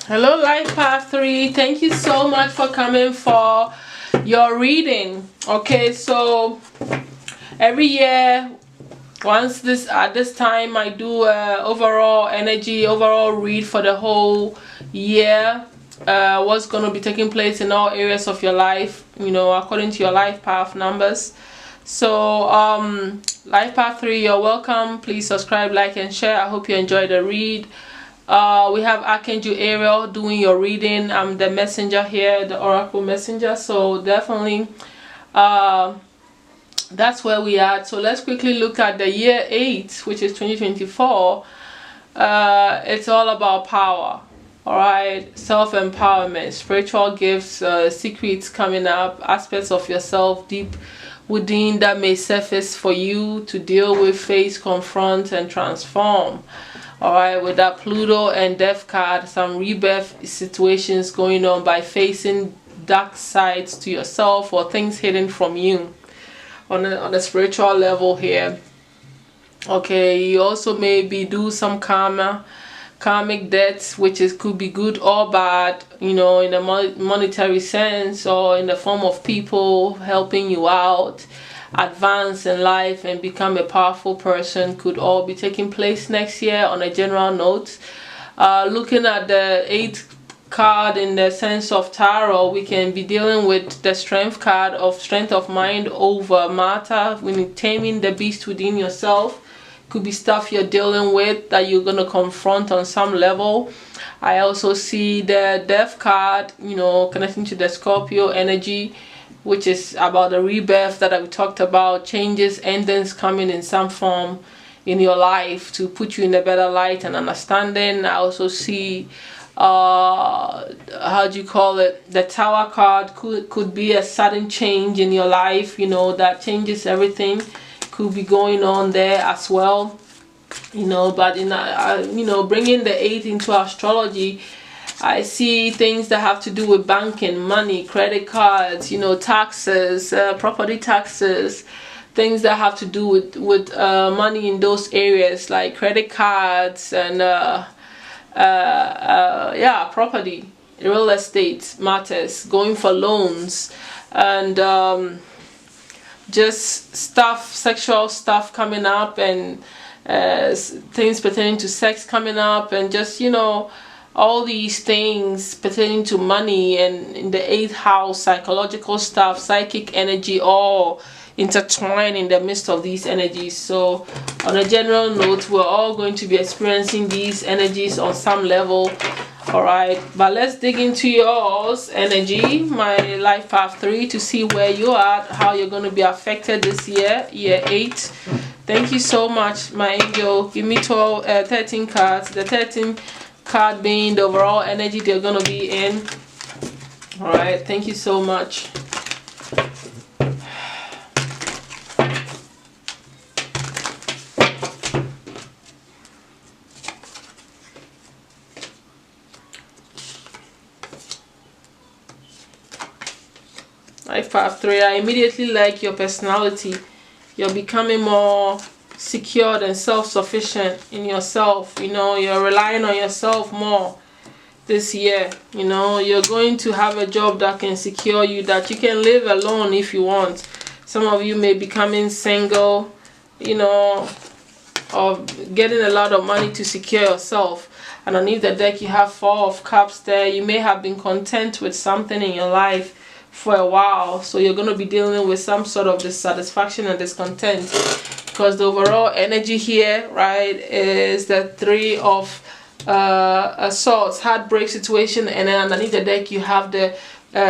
Hello, Lifepath 3. Thank you so much for coming for your reading. Okay, so every year, once at this time, I do overall read for the whole year. What's going to be taking place in all areas of your life, according to your life path numbers. So Life Path 3, you're welcome. Please subscribe, like, and share. I hope you enjoy the read. We have Archangel Ariel doing your reading. I'm the messenger here, the oracle messenger. So definitely that's where we are. So let's quickly look at the year 8, which is 2024. It's all about power. All right, self-empowerment, spiritual gifts, secrets coming up, aspects of yourself deep within that may surface for you to deal with, face, confront, and transform. All right, with that Pluto and Death card, some rebirth situations going on by facing dark sides to yourself or things hidden from you on a spiritual level here. Okay, you also maybe do some karmic debts, which could be good or bad, in a monetary sense or in the form of people helping you out, advance in life and become a powerful person, could all be taking place next year. On a general note, looking at the 8th card in the sense of tarot, we can be dealing with the strength card of strength of mind over matter, when taming the beast within yourself. Could be stuff you're dealing with that you're going to confront on some level. I also see the Death card, connecting to the Scorpio energy, which is about the rebirth that we talked about, changes, endings coming in some form in your life to put you in a better light and understanding. I also see the Tower card could be a sudden change in your life, that changes everything. Could be going on there as well, but bringing the 8 into astrology, I see things that have to do with banking, money, credit cards, taxes, property taxes, things that have to do with money in those areas, like credit cards and property, real estate matters, going for loans, and just sexual stuff coming up, and things pertaining to sex coming up, and just all these things pertaining to money, and in the 8th house, psychological stuff, psychic energy, all intertwined in the midst of these energies. So on a general note, we're all going to be experiencing these energies on some level. All right, but let's dig into yours energy, my Life Path 3, to see where you are, how you're going to be affected this year 8. Thank you so much, my angel. Give me 13 cards, the 13th card being the overall energy they're going to be in. All right, thank you so much. Life Path 3, I immediately like your personality. You're becoming more secure and self-sufficient in yourself. You're relying on yourself more this year. You're going to have a job that can secure you, that you can live alone if you want. Some of you may be becoming single, or getting a lot of money to secure yourself. And underneath the deck, you have 4 of Cups there. You may have been content with something in your life for a while, so you're going to be dealing with some sort of dissatisfaction and discontent, because the overall energy here, right, is the 3 of Swords, heartbreak situation, and then underneath the deck you have the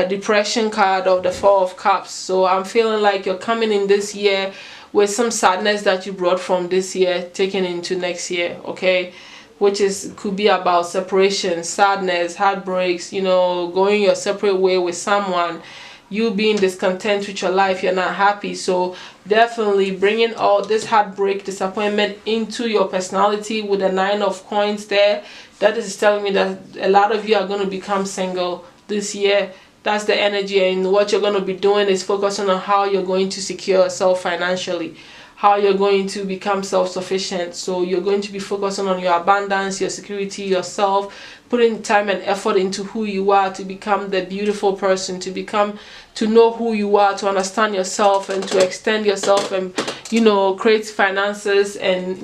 depression card of the 4 of Cups. So I'm feeling like you're coming in this year with some sadness that you brought from this year taken into next year, okay, which could be about separation, sadness, heartbreaks, going your separate way with someone, you being discontent with your life, you're not happy. So definitely bringing all this heartbreak, disappointment into your personality with the 9 of Coins there. That is telling me that a lot of you are going to become single this year. That's the energy, and what you're going to be doing is focusing on how you're going to secure yourself financially. how you're going to become self-sufficient. So you're going to be focusing on your abundance, your security, yourself, putting time and effort into who you are to become the beautiful person, to know who you are, to understand yourself, and to extend yourself, and create finances and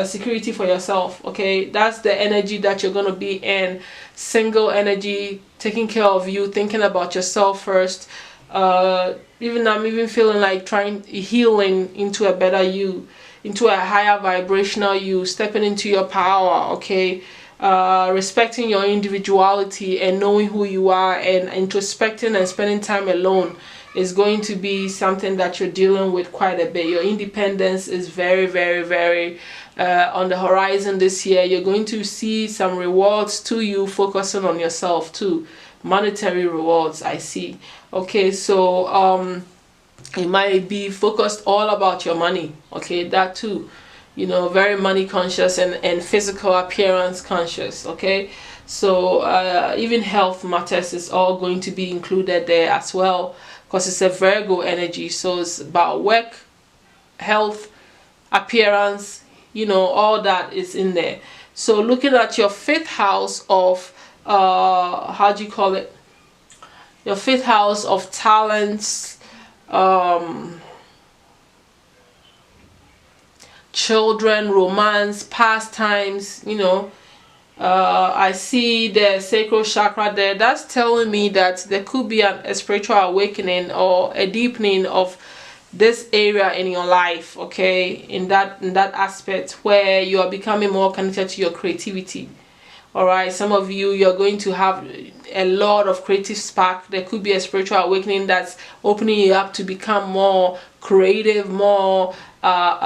security for yourself. Okay, that's the energy that you're going to be in. Single energy, taking care of you, thinking about yourself first. I'm even feeling like healing into a better you, into a higher vibrational you, stepping into your power. Okay, respecting your individuality and knowing who you are, and introspecting and spending time alone is going to be something that you're dealing with quite a bit. Your independence is very, very, very on the horizon this year. You're going to see some rewards to you focusing on yourself too. Monetary rewards, I see. Okay, so it might be focused all about your money. Okay, that too. Very money conscious and physical appearance conscious. Okay, so even health matters is all going to be included there as well, because it's a Virgo energy. So it's about work, health, appearance, all that is in there. So looking at your 5th house of how do you call it, your 5th house of talents, children, romance, pastimes, I see the sacral chakra there. That's telling me that there could be a spiritual awakening or a deepening of this area in your life. Okay, in that aspect where you are becoming more connected to your creativity. All right, some of you're going to have a lot of creative spark. There could be a spiritual awakening that's opening you up to become more creative, more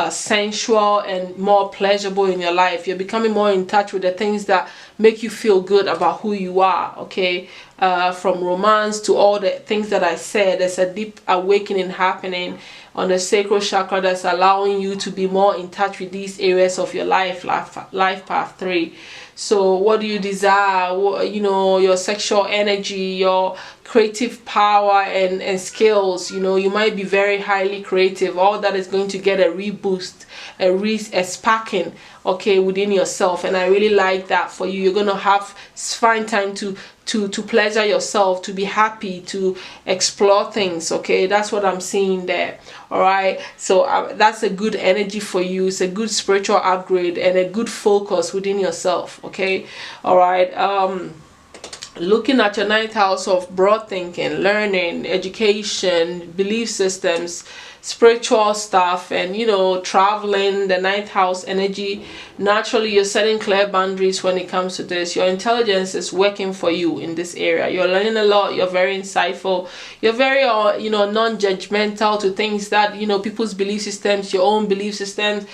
sensual, and more pleasurable in your life. You're becoming more in touch with the things that make you feel good about who you are. Okay, from romance to all the things that I said, there's a deep awakening happening on the sacral chakra that's allowing you to be more in touch with these areas of your life path 3. So what do you desire? Your sexual energy, your creative power and skills. You might be very highly creative. All that is going to get a reboost, a sparking, okay, within yourself. And I really like that for you. You're going to find time to pleasure yourself, to be happy, to explore things. Okay, that's what I'm seeing there. All right, so that's a good energy for you. It's a good spiritual upgrade and a good focus within yourself. Okay, all right. Looking at your 9th house of broad thinking, learning, education, belief systems, spiritual stuff, and traveling, the 9th house energy, naturally you're setting clear boundaries when it comes to this. Your intelligence is working for you in this area. You're learning a lot. You're very insightful. You're very non-judgmental to things that people's belief systems, your own belief systems,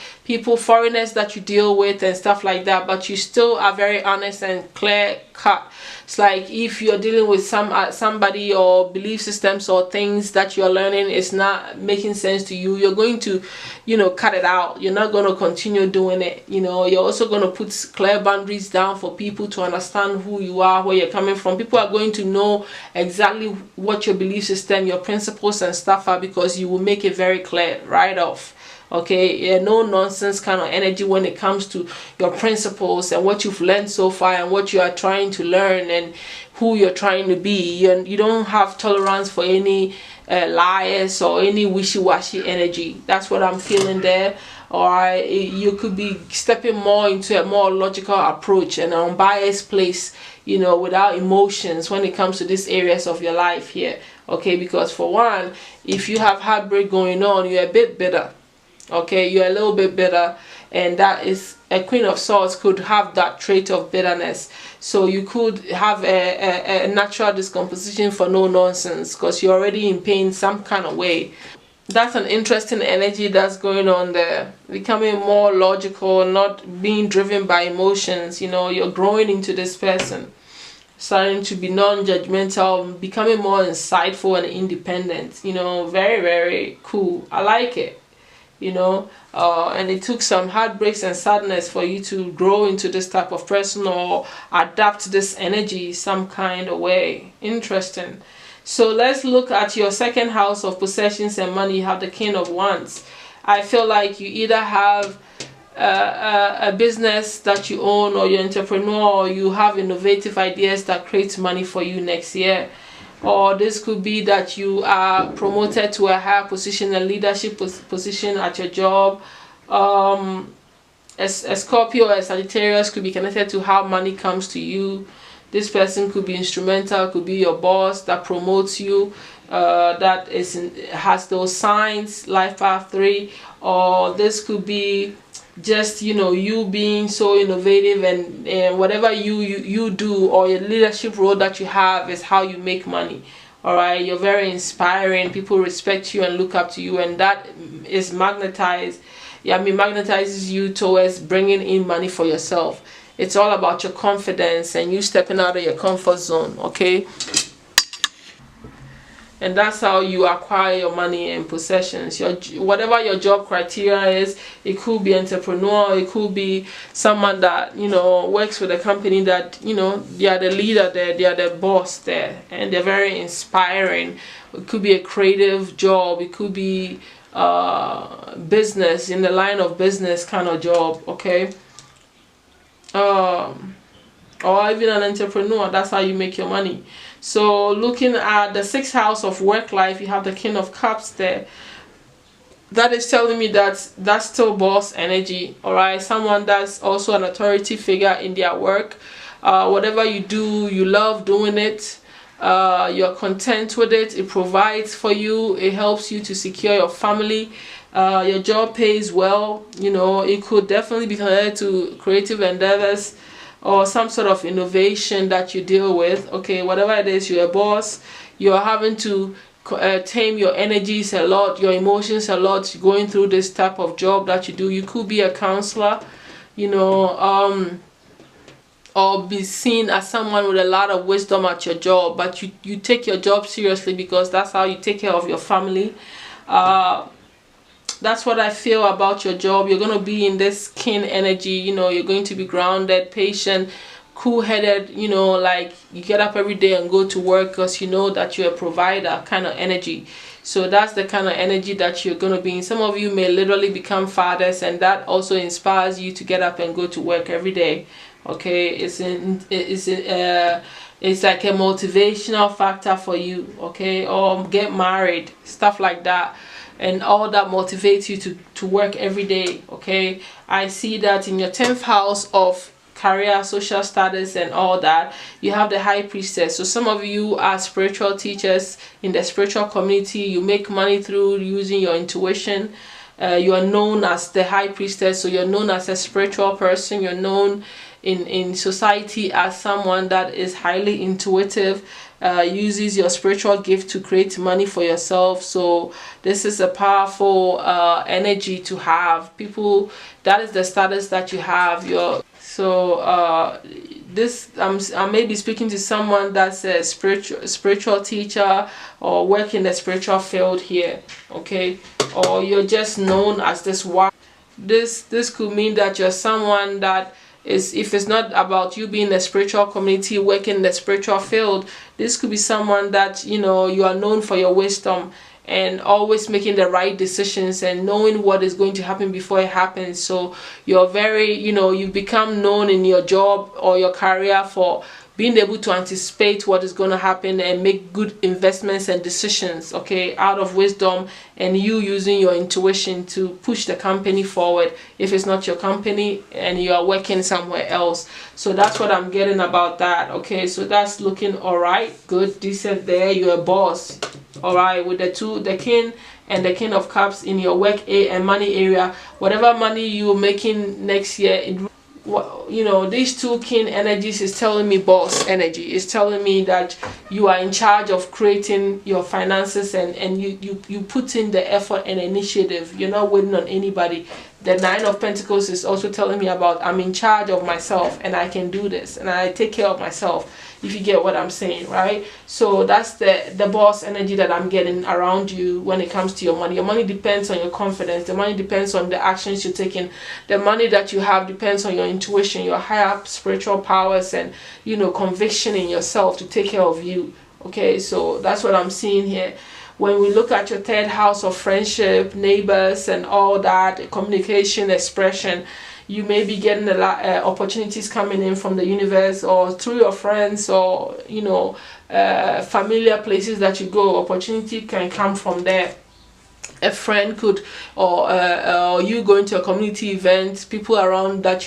foreigners that you deal with and stuff like that, but you still are very honest and clear cut. It's like if you're dealing with somebody or belief systems or things that you're learning is not making sense to you, you're going to cut it out. You're not going to continue doing it. You're also going to put clear boundaries down for people to understand who you are, where you're coming from. People are going to know exactly what your belief system, your principles and stuff are, because you will make it very clear right off. Okay, no nonsense kind of energy when it comes to your principles and what you've learned so far and what you are trying to learn and who you're trying to be. You don't have tolerance for any liars or any wishy-washy energy. That's what I'm feeling there. Or you could be stepping more into a more logical approach and an unbiased place, without emotions when it comes to these areas of your life here. Okay, because for one, if you have heartbreak going on, you're a bit bitter. Okay, you're a little bit bitter, and that is a Queen of Swords could have that trait of bitterness. So you could have a natural discomposition for no nonsense because you're already in pain some kind of way. That's an interesting energy that's going on there. Becoming more logical, not being driven by emotions. You're growing into this person, starting to be non-judgmental, becoming more insightful and independent. Very, very cool. I like it. And it took some heartbreaks and sadness for you to grow into this type of person or adapt this energy some kind of way. Interesting. So let's look at your 2nd house of possessions and money. You have the King of Wands. I feel like you either have a business that you own, or you're an entrepreneur, or you have innovative ideas that create money for you next year. Or this could be that you are promoted to a higher position, a leadership position at your job. A Scorpio or a Sagittarius could be connected to how money comes to you. This person could be instrumental, could be your boss that promotes you, that has those signs, Lifepath 3. Or this could be just, you being so innovative, and whatever you do, or your leadership role that you have, is how you make money. All right, you're very inspiring. People respect you and look up to you, and that is magnetizes you towards bringing in money for yourself. It's all about your confidence and you stepping out of your comfort zone, okay? And that's how you acquire your money and possessions. Whatever your job criteria is, it could be entrepreneur, it could be someone that, works with a company that, they are the leader there, they are the boss there, and they're very inspiring. It could be a creative job, it could be business, in the line of business kind of job, okay? Or even an entrepreneur. That's how you make your money. So looking at the 6th house of work life, you have the King of Cups there. That is telling me that that's still boss energy. All right, someone that's also an authority figure in their work. Whatever you do, you love doing it. You're content with it. It provides for you. It helps you to secure your family. Your job pays well. It could definitely be connected to creative endeavors or some sort of innovation that you deal with. Okay, whatever it is, you're a boss. You're having to tame your energies a lot, your emotions a lot, going through this type of job that you do. You could be a counselor, or be seen as someone with a lot of wisdom at your job, but you take your job seriously because that's how you take care of your family. That's what I feel about your job. You're going to be in this kin energy, you're going to be grounded, patient, cool-headed, like you get up every day and go to work because you know that you're a provider kind of energy. So that's the kind of energy that you're going to be in. Some of you may literally become fathers, and that also inspires you to get up and go to work every day. Okay, it's like a motivational factor for you. Okay, or get married, stuff like that, and all that motivates you to work every day. Okay, I see that in your 10th house of career, social status, and all that, you have the High Priestess. So some of you are spiritual teachers in the spiritual community. You make money through using your intuition. You are known as the High Priestess, so you're known as a spiritual person. You're known in society as someone that is highly intuitive, uses your spiritual gift to create money for yourself. So this is a powerful energy to have. People, that is the status that you have. I may be speaking to someone that's a spiritual teacher or work in the spiritual field here, okay? Or you're just known as this one. This could mean that you're someone that is, if it's not about you being in the spiritual community, working in the spiritual field, this could be someone that, you are known for your wisdom and always making the right decisions and knowing what is going to happen before it happens. So you're very, you become known in your job or your career for being able to anticipate what is going to happen and make good investments and decisions, okay, out of wisdom, and you using your intuition to push the company forward if it's not your company and you are working somewhere else. So that's what I'm getting about that. Okay, so that's looking all right, good, decent there. You're a boss, all right, with the king and the King of Cups in your work and money area. Whatever money you're making next year, these two kin energies is telling me boss energy. It's telling me that you are in charge of creating your finances, and you put in the effort and initiative. You're not waiting on anybody. The 9 of Pentacles is also telling me about I'm in charge of myself and I can do this and I take care of myself, if you get what I'm saying, right? So that's the boss energy that I'm getting around you when it comes to your money. Your money depends on your confidence. The money depends on the actions you're taking. The money that you have depends on your intuition, your higher spiritual powers, and conviction in yourself to take care of you. Okay, so that's what I'm seeing here. when we look at your third house of friendship, neighbors, and all that, communication, expression, you may be getting a lot opportunities coming in from the universe, or through your friends, or familiar places that you go. Opportunity can come from there. A friend could, or you going to a community event, people around that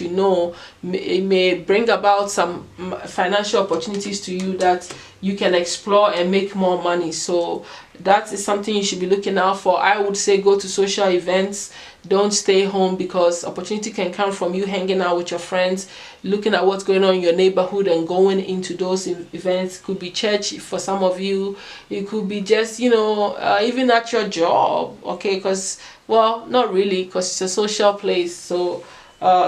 may bring about some financial opportunities to you that you can explore and make more money. So that is something you should be looking out for. I would say go to social events, don't stay home, because opportunity can come from you hanging out with your friends, looking at what's going on in your neighborhood and going into those events. It could be church for some of you, it could be just even at your job, okay, because, well, not really, because it's a social place. So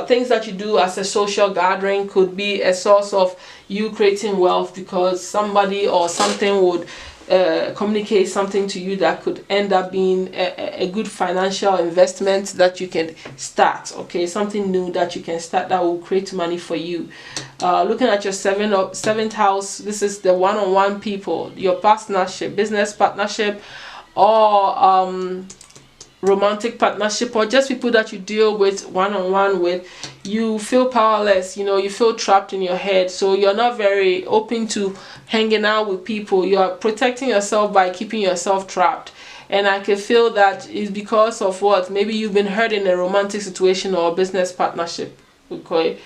things that you do as a social gathering could be a source of you creating wealth, because somebody or something would communicate something to you that could end up being a good financial investment that you can start, okay, something new that you can start that will create money for you. Looking at your seventh house, this is the one-on-one people, your partnership, business partnership, or romantic partnership, or just people that you deal with one-on-one with. You feel powerless, you feel trapped in your head, so you're not very open to hanging out with people. You're protecting yourself by keeping yourself trapped, and I can feel that is because of what? Maybe you've been hurt in a romantic situation or a business partnership, okay?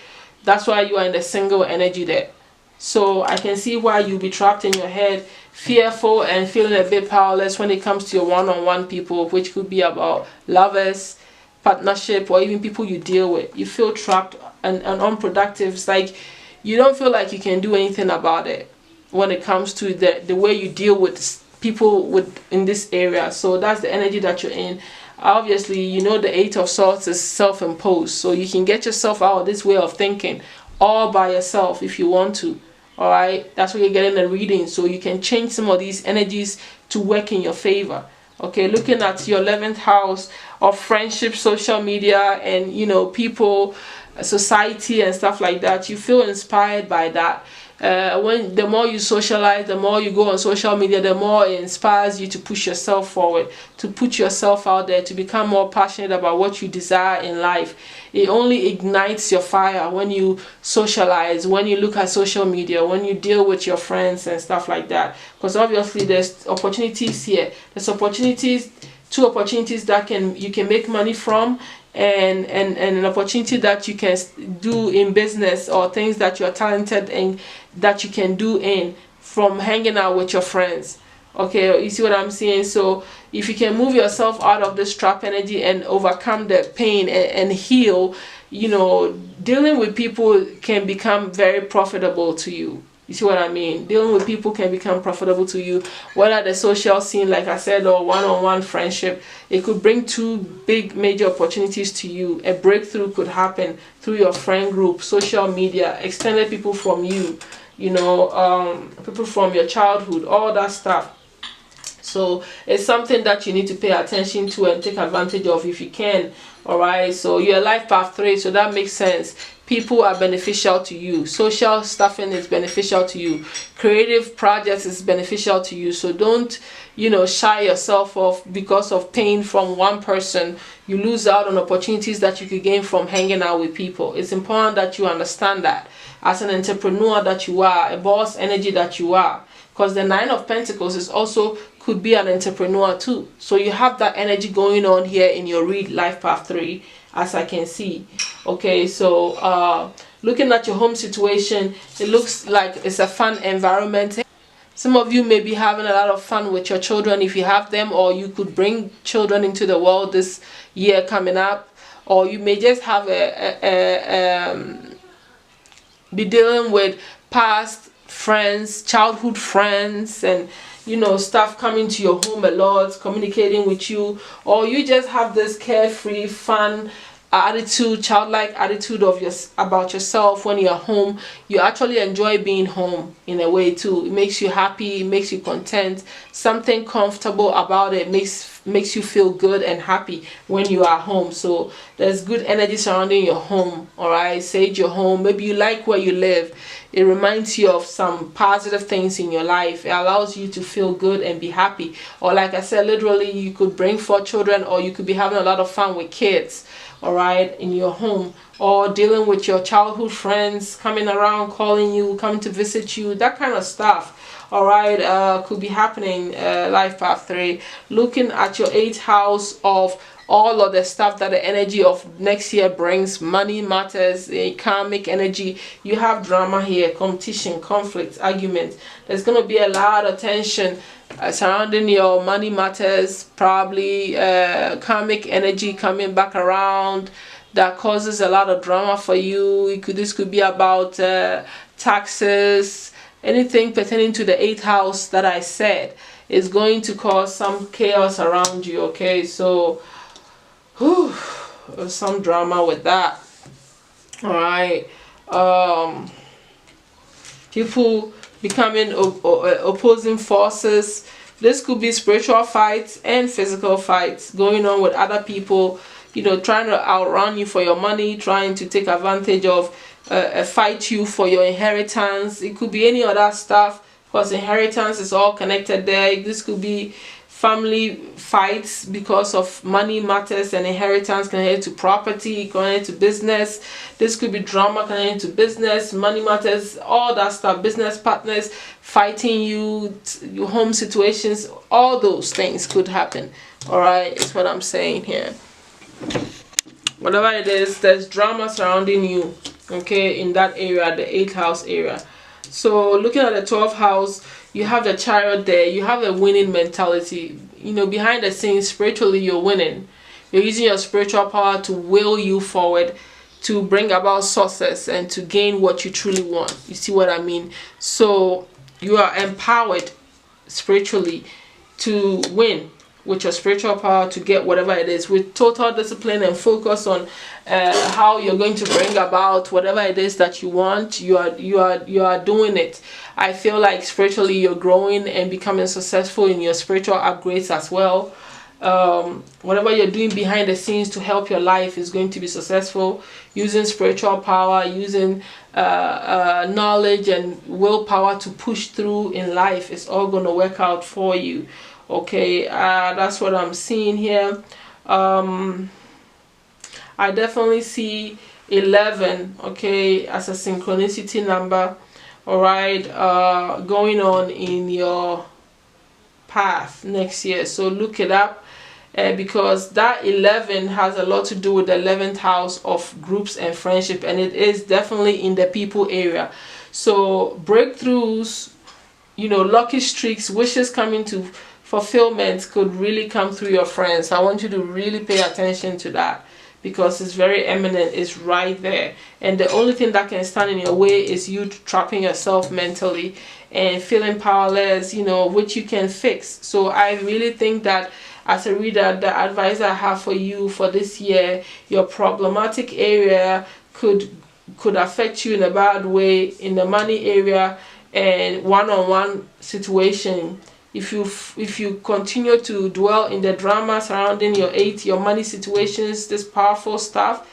That's why you are in the single energy there. So I can see why you'll be trapped in your head, fearful and feeling a bit powerless when it comes to your one-on-one people, which could be about lovers, partnership, or even people you deal with. You feel trapped and unproductive. It's like you don't feel like you can do anything about it when it comes to the way you deal with people in this area. So that's the energy that you're in. Obviously, the Eight of Swords is self-imposed, so you can get yourself out of this way of thinking all by yourself if you want to. All right, that's where you're getting a reading, so you can change some of these energies to work in your favor. Okay, looking at your 11th house of friendship, social media, and people, society, and stuff like that. You feel inspired by that. When the more you socialize, the more you go on social media, the more it inspires you to push yourself forward, to put yourself out there, to become more passionate about what you desire in life. It only ignites your fire when you socialize, when you look at social media, when you deal with your friends and stuff like that. Because obviously there's opportunities here. There's two opportunities that you can make money from, and an opportunity that you can do in business, or things that you're talented in that you can do from hanging out with your friends. Okay, you see what I'm saying? So if you can move yourself out of this trap energy and overcome the pain and heal, dealing with people can become very profitable to you. You see what I mean? Dealing with people can become profitable to you, whether the social scene, like I said, or one-on-one friendship. It could bring two big major opportunities to you. A breakthrough could happen through your friend group, social media, extended people from you, people from your childhood, all that stuff. So it's something that you need to pay attention to and take advantage of if you can. All right, so you're life path 3, so that makes sense. People are beneficial to you. Social stuffing is beneficial to you. Creative projects is beneficial to you. So don't, shy yourself off because of pain from one person. You lose out on opportunities that you could gain from hanging out with people. It's important that you understand that as an entrepreneur that you are, a boss energy that you are. Because the 9 of Pentacles is also could be an entrepreneur too. So you have that energy going on here in your read life path 3, as I can see. Okay, so looking at your home situation, it looks like it's a fun environment. Some of you may be having a lot of fun with your children if you have them, or you could bring children into the world this year coming up, or you may just have be dealing with past friends, childhood friends, and stuff coming to your home a lot, communicating with you, or you just have this carefree, fun attitude, childlike attitude about yourself when you're home. You actually enjoy being home in a way too. It makes you happy, it makes you content, something comfortable about it, makes you feel good and happy when you are home. So there's good energy surrounding your home. All right, sage your home. Maybe you like where you live. it reminds you of some positive things in your life. It allows you to feel good and be happy. Or like I said, literally you could bring 4 children, or you could be having a lot of fun with kids, all right, in your home, or dealing with your childhood friends coming around, calling you, coming to visit you, that kind of stuff. All right, could be happening. Life path 3, looking at your 8th house of all of the stuff that the energy of next year brings. Money matters, karmic energy. You have drama here, competition, conflict, argument. There's going to be a lot of tension surrounding your money matters, probably karmic energy coming back around that causes a lot of drama for you. This could be about taxes, anything pertaining to the 8th house that I said is going to cause some chaos around you. Okay, so some drama with that. All right, people becoming opposing forces. This could be spiritual fights and physical fights going on with other people, you know, trying to outrun you for your money, trying to take advantage of fight you for your inheritance. It could be any other stuff, because inheritance is all connected there. This could be family fights because of money matters and inheritance connected to property, connected to business. This could be drama connected to business, money matters, all that stuff. Business partners fighting you, your home situations, all those things could happen. All right, is what I'm saying here. Whatever it is, there's drama surrounding you, okay, in that area, the 8th house area. So looking at the 12th house, you have the Chariot there. You have a winning mentality. You know, behind the scenes, spiritually, you're winning. You're using your spiritual power to will you forward, to bring about success and to gain what you truly want. You see what I mean? So you are empowered spiritually to win with your spiritual power, to get whatever it is, with total discipline and focus on how you're going to bring about whatever it is that you want. You are doing it. I feel like spiritually you're growing and becoming successful in your spiritual upgrades as well. Whatever you're doing behind the scenes to help your life is going to be successful. Using spiritual power, using knowledge and willpower to push through in life, is all going to work out for you. Okay, that's what I'm seeing here. I definitely see 11, okay, as a synchronicity number. All right, going on in your path next year. So look it up, because that 11 has a lot to do with the 11th house of groups and friendship, and it is definitely in the people area. So breakthroughs, you know, lucky streaks, wishes coming to fulfillment could really come through your friends. I want you to really pay attention to that, because it's very eminent. It's right there, and the only thing that can stand in your way is you trapping yourself mentally and feeling powerless, you know, which you can fix. So I really think that as a reader, the advice I have for you for this year, your problematic area could affect you in a bad way in the money area and one-on-one situation. If you continue to dwell in the drama surrounding your money situations, this powerful stuff,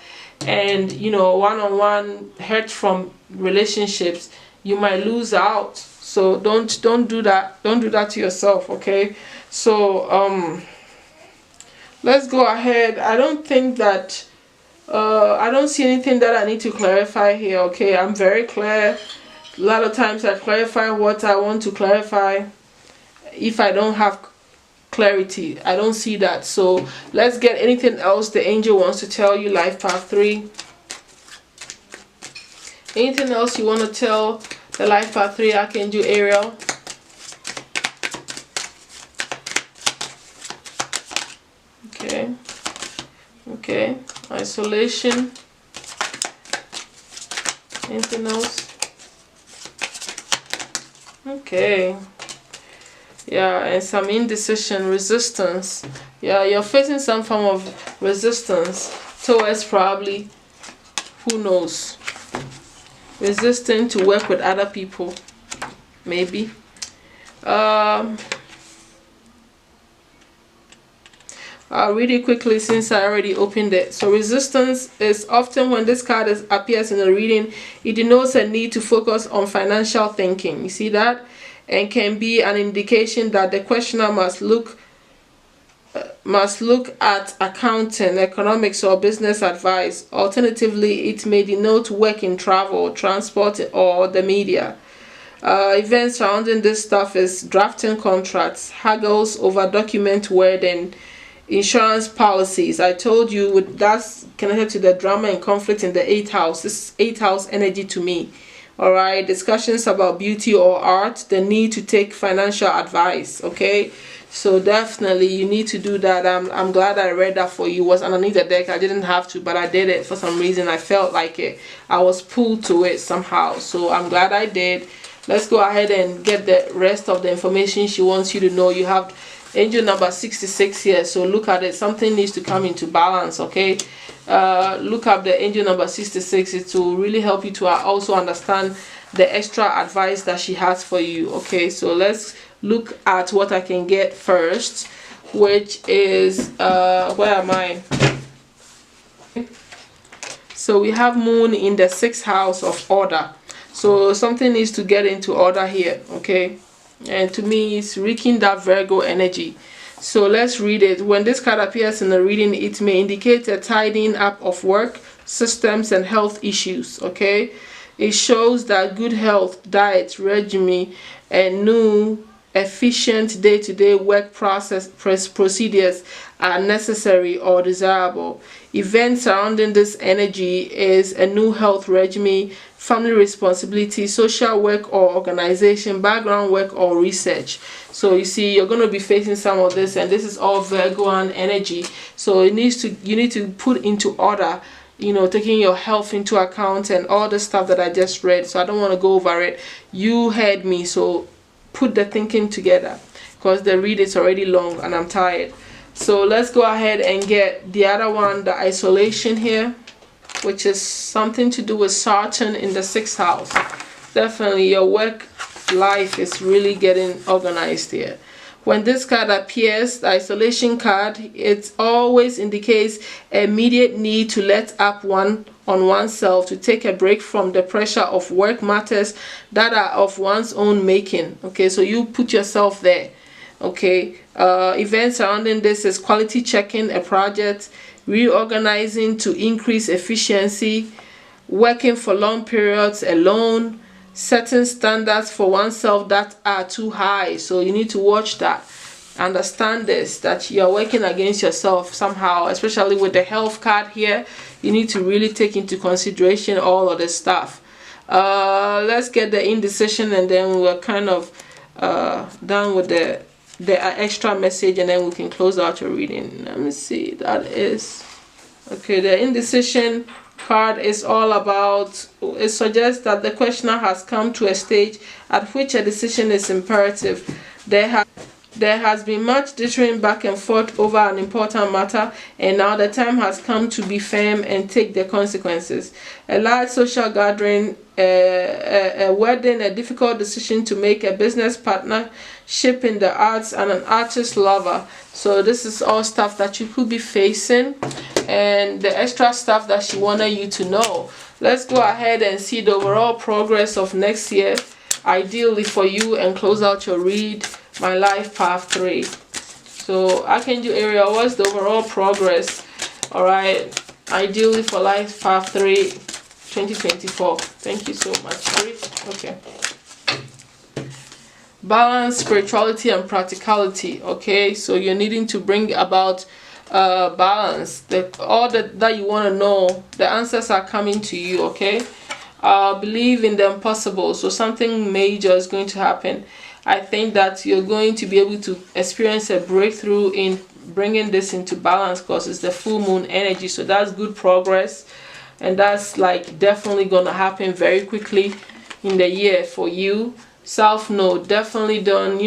and you know, one-on-one hurt from relationships, you might lose out. So don't do that. Don't do that to yourself. Okay. So let's go ahead. I don't think that I don't see anything that I need to clarify here. Okay, I'm very clear. A lot of times I clarify what I want to clarify. If I don't have clarity, I don't see that. So let's get anything else the angel wants to tell you. Life path 3. Anything else you want to tell the life path 3 Archangel Ariel? Okay, isolation. Anything else? Okay. Yeah, and some indecision, resistance. Yeah, you're facing some form of resistance towards, probably, who knows, resisting to work with other people, maybe. I'll read it quickly since I already opened it. So resistance is often when this card appears in a reading, it denotes a need to focus on financial thinking. You see that? And can be an indication that the questioner must look at accounting, economics, or business advice. Alternatively, it may denote work in travel, transport, or the media. Events surrounding this stuff is drafting contracts, haggles over document wording, insurance policies. I told you that's connected to the drama and conflict in the 8th house. This is 8th house energy to me. All right, discussions about beauty or art, the need to take financial advice. Okay, so definitely you need to do that. I'm glad I read that for you. It was underneath the deck. I didn't have to, but I did it for some reason. I felt like it. I was pulled to it somehow. So I'm glad I did. Let's go ahead and get the rest of the information she wants you to know. You have angel number 66 here, so look at it. Something needs to come into balance. Okay, look up the angel number 66. It will really help you to also understand the extra advice that she has for you. Okay, so let's look at what I can get first, which is where am I? So we have moon in the 6th house of order, so something needs to get into order here. Okay, and to me it's reeking that Virgo energy. So let's read it. When this card appears in the reading, it may indicate a tidying up of work, systems, and health issues. Okay, it shows that good health, diet, regime, and new efficient day-to-day work procedures are necessary or desirable. Events surrounding this energy is a new health regime, family responsibility, social work or organization, background work or research. So you see, you're going to be facing some of this, and this is all Virgoan energy. So you need to put into order, you know, taking your health into account and all the stuff that I just read. So I don't want to go over it. You heard me, so put the thinking together, because the read is already long and I'm tired. So let's go ahead and get the other one, the isolation here, which is something to do with Saturn in the 6th house. Definitely your work life is really getting organized here. When this card appears, the isolation card, it always indicates immediate need to let up on oneself, to take a break from the pressure of work matters that are of one's own making. Okay, so you put yourself there. Okay, events surrounding this is quality checking a project, reorganizing to increase efficiency, working for long periods alone, setting standards for oneself that are too high. So you need to watch that. Understand this, that you're working against yourself somehow, especially with the health card here. You need to really take into consideration all of this stuff. Let's get the indecision, and then we're kind of done with the extra message, and then we can close out your reading. Let me see. That is okay. The indecision card is all about, it suggests that the questioner has come to a stage at which a decision is imperative. There has been much dithering back and forth over an important matter, and now the time has come to be firm and take the consequences. A large social gathering, a wedding, a difficult decision to make, a business partnership in the arts, and an artist lover. So this is all stuff that you could be facing, and the extra stuff that she wanted you to know. Let's go ahead and see the overall progress of next year, ideally for you, and close out your read, my life path 3. So Archangel Ariel, what's the overall progress? All right, ideally for life path 3 2024. Thank you so much. Okay, balance, spirituality, and practicality. Okay, so you're needing to bring about balance. All that you want to know, the answers are coming to you. Okay, believe in the impossible. So something major is going to happen. I think that you're going to be able to experience a breakthrough in bringing this into balance, because it's the full moon energy. So that's good progress, and that's like definitely gonna happen very quickly in the year for you. South node, definitely don't,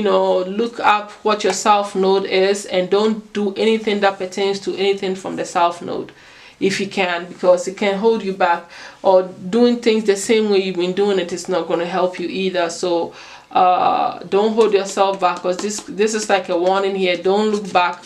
look up what your south node is, and don't do anything that pertains to anything from the south node if you can, because it can hold you back, or doing things the same way you've been doing it is not going to help you either. So don't hold yourself back, because this is like a warning here. Don't look back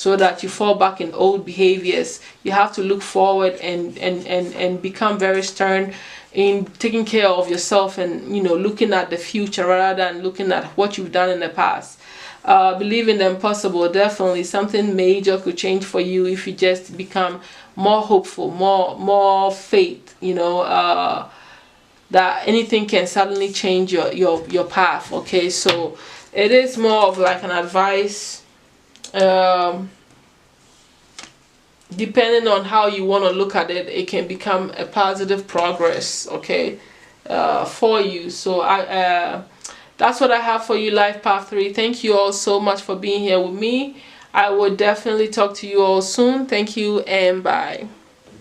so that you fall back in old behaviors. You have to look forward and become very stern in taking care of yourself, and looking at the future rather than looking at what you've done in the past. Believe in the impossible. Definitely something major could change for you if you just become more hopeful, more faith, that anything can suddenly change your path. Okay, so it is more of like an advice, depending on how you want to look at it. It can become a positive progress, okay, for you. So that's what I have for you, Life Path 3. Thank you all so much for being here with me. I will definitely talk to you all soon. Thank you and bye.